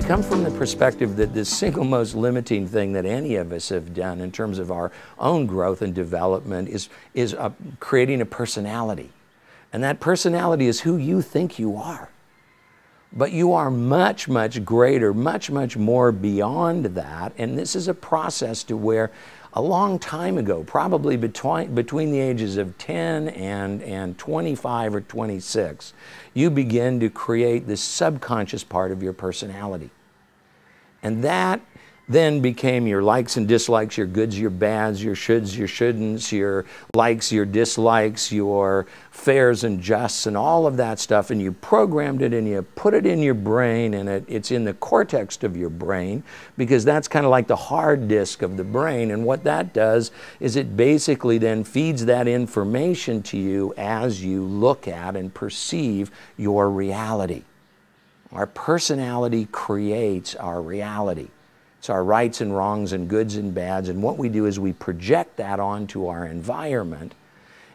come from the perspective that the single most limiting thing that any of us have done in terms of our own growth and development is creating a personality. And that personality is who you think you are. But you are much, much greater, much, much more beyond that. And this is a process to where a long time ago, probably between the ages of 10 and 25 or 26, you begin to create this subconscious part of your personality. And that then became your likes and dislikes, your goods, your bads, your shoulds, your shouldn'ts, your likes, your dislikes, your fares and justs, and all of that stuff. And you programmed it and you put it in your brain, and it's in the cortex of your brain, because that's kind of like the hard disk of the brain. And what that does is it basically then feeds that information to you as you look at and perceive your reality. Our personality creates our reality. It's our rights and wrongs and goods and bads, and what we do is we project that onto our environment,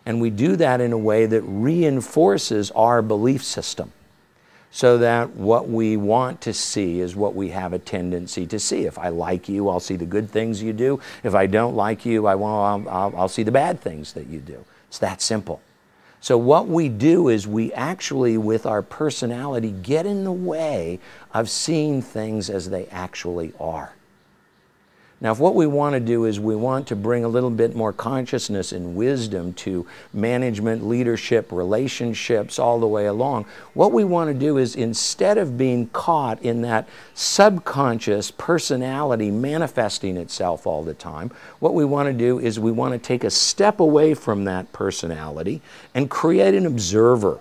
and we do that in a way that reinforces our belief system, so that what we want to see is what we have a tendency to see. If I like you, I'll see the good things you do. If I don't like you, I'll see the bad things that you do. It's that simple. So what we do is we actually, with our personality, get in the way of seeing things as they actually are. Now, if what we want to do is we want to bring a little bit more consciousness and wisdom to management, leadership, relationships, all the way along, what we want to do is, instead of being caught in that subconscious personality manifesting itself all the time, what we want to do is we want to take a step away from that personality and create an observer.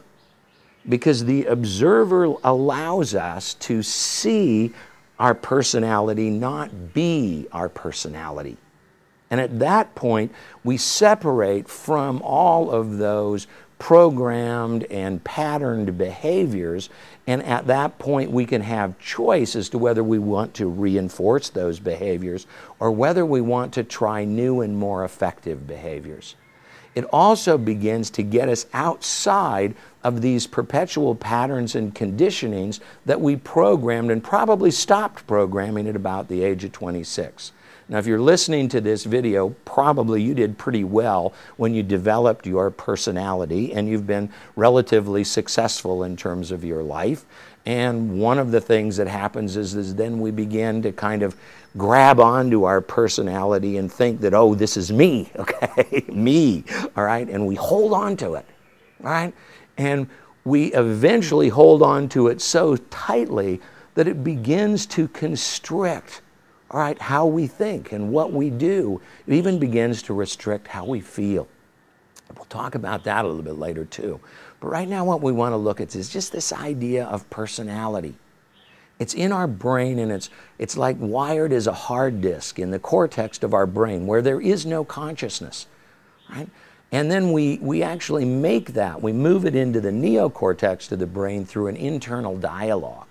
Because the observer allows us to see our personality, not be our personality. And at that point, we separate from all of those programmed and patterned behaviors, and at that point we can have choice as to whether we want to reinforce those behaviors or whether we want to try new and more effective behaviors. It also begins to get us outside of these perpetual patterns and conditionings that we programmed and probably stopped programming at about the age of 26. Now, if you're listening to this video, probably you did pretty well when you developed your personality and you've been relatively successful in terms of your life. And one of the things that happens is then we begin to kind of grab onto our personality and think that, oh, this is me, okay, me, all right, and we hold on to it, all right, and we eventually hold on to it so tightly that it begins to constrict, all right, how we think and what we do. It even begins to restrict how we feel. We'll talk about that a little bit later too. But right now what we want to look at is just this idea of personality. It's in our brain, and it's like wired as a hard disk in the cortex of our brain where there is no consciousness, right? And then we actually make that, we move it into the neocortex of the brain through an internal dialogue.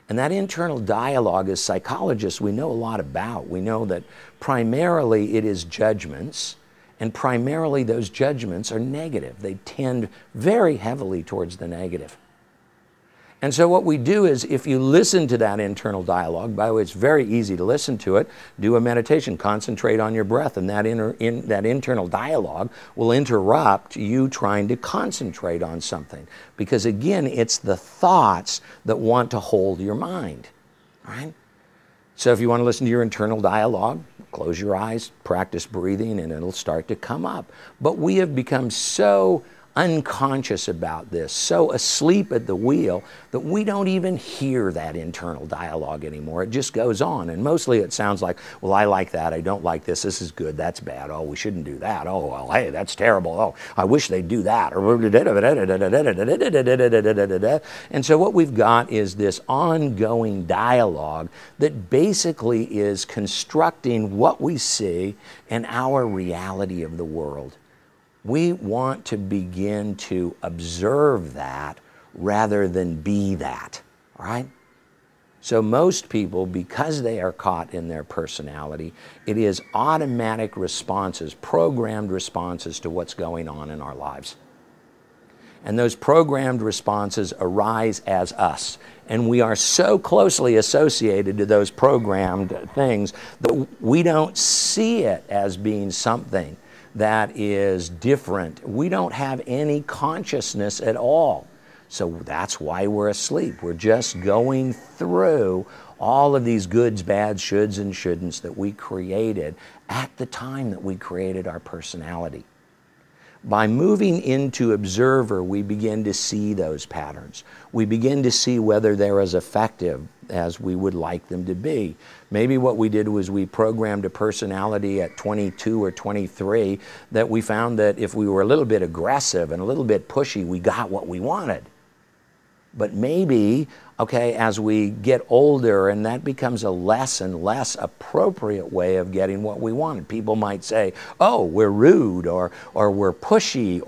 And that internal dialogue, as psychologists, we know a lot about. We know that primarily it is judgments, and primarily those judgments are negative. They tend very heavily towards the negative. And so what we do is, if you listen to that internal dialogue, by the way, it's very easy to listen to it, do a meditation, concentrate on your breath, and that internal dialogue will interrupt you trying to concentrate on something. Because again, it's the thoughts that want to hold your mind, right? So if you want to listen to your internal dialogue, close your eyes, practice breathing, and it'll start to come up. But we have become so unconscious about this, so asleep at the wheel, that we don't even hear that internal dialogue anymore. It just goes on, and mostly it sounds like, well, I like that, I don't like this is good, that's bad, oh, we shouldn't do that, oh, well, hey, that's terrible, oh, I wish they'd do that, and so what we've got is this ongoing dialogue that basically is constructing what we see and our reality of the world. We want to begin to observe that rather than be that, all right? So most people, because they are caught in their personality, it is automatic responses, programmed responses to what's going on in our lives. And those programmed responses arise as us. And we are so closely associated to those programmed things that we don't see it as being something that is different. We don't have any consciousness at all. So that's why we're asleep. We're just going through all of these goods, bads, shoulds, and shouldn'ts that we created at the time that we created our personality. By moving into observer, we begin to see those patterns. We begin to see whether they're as effective as we would like them to be. Maybe what we did was we programmed a personality at 22 or 23 that we found that if we were a little bit aggressive and a little bit pushy, we got what we wanted. But maybe, okay, as we get older and that becomes a less and less appropriate way of getting what we wanted. People might say, oh, we're rude or we're pushy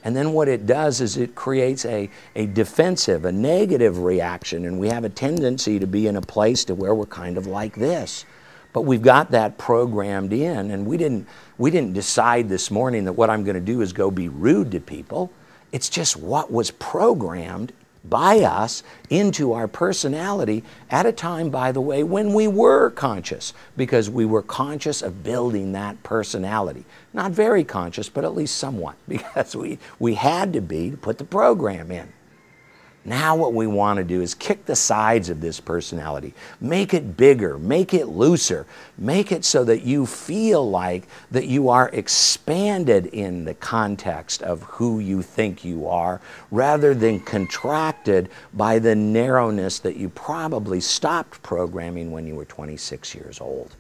and then what it does is it creates a defensive, a negative reaction, and we have a tendency to be in a place to where we're kind of like this. But we've got that programmed in, and we didn't decide this morning that what I'm going to do is go be rude to people. It's just what was programmed by us into our personality at a time, by the way, when we were conscious, because we were conscious of building that personality. Not very conscious, but at least somewhat, because we had to be to put the program in. Now what we want to do is kick the sides of this personality, make it bigger, make it looser, make it so that you feel like that you are expanded in the context of who you think you are, rather than contracted by the narrowness that you probably stopped programming when you were 26 years old.